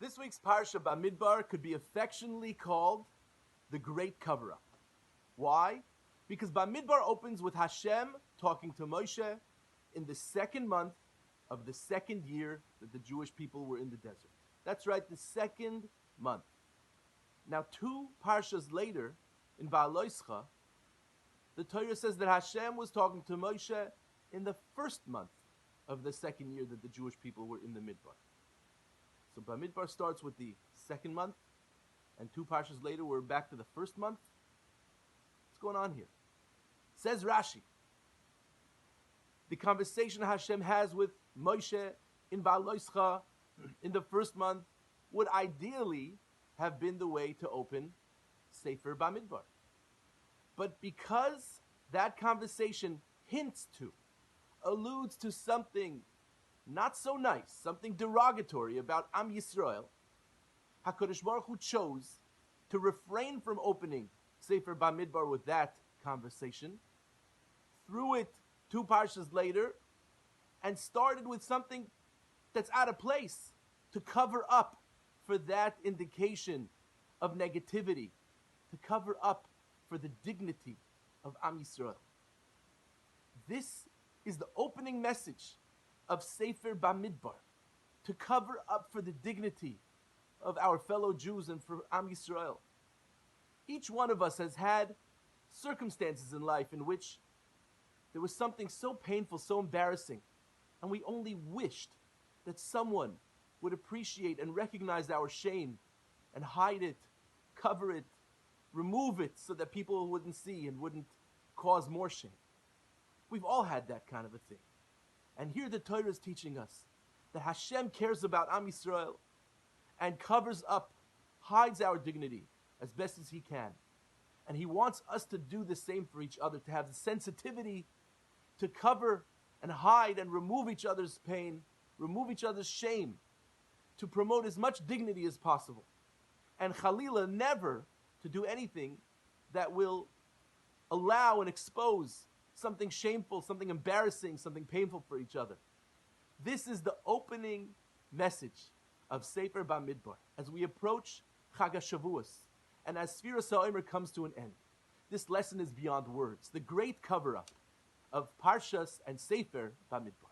This week's Parshas Bamidbar could be affectionately called the Great Cover-Up. Why? Because Bamidbar opens with Hashem talking to Moshe in the second month of the second year that the Jewish people were in the desert. That's right, the second month. Now, two parshas later, in Ba'aloischa, the Torah says that Hashem was talking to Moshe in the first month of the second year that the Jewish people were in the Midbar. So Bamidbar starts with the second month, and two parshas later we're back to the first month. What's going on here? Says Rashi, the conversation Hashem has with Moshe in Ba'aloischa in the first month would ideally have been the way to open Sefer Bamidbar. But because that conversation hints to, alludes to something not so nice, something derogatory about Am Yisrael, HaKadosh Baruch Hu chose to refrain from opening Sefer Bamidbar with that conversation, threw it two parshas later, and started with something that's out of place to cover up for that indication of negativity, to cover up for the dignity of Am Yisrael. This is the opening message of Sefer Bamidbar, to cover up for the dignity of our fellow Jews and for Am Yisrael. Each one of us has had circumstances in life in which there was something so painful, so embarrassing, and we only wished that someone would appreciate and recognize our shame and hide it, cover it, remove it so that people wouldn't see and wouldn't cause more shame. We've all had that kind of a thing. And here the Torah is teaching us that Hashem cares about Am Yisrael and covers up, hides our dignity as best as He can. And He wants us to do the same for each other, to have the sensitivity to cover and hide and remove each other's pain, remove each other's shame, to promote as much dignity as possible. And Chalila, never to do anything that will allow and expose something shameful, something embarrassing, something painful for each other. This is the opening message of Sefer Bamidbar as we approach Chag HaShavuos and as Sfiras HaOmer comes to an end. This lesson is beyond words, the great cover-up of Parshas and Sefer Bamidbar.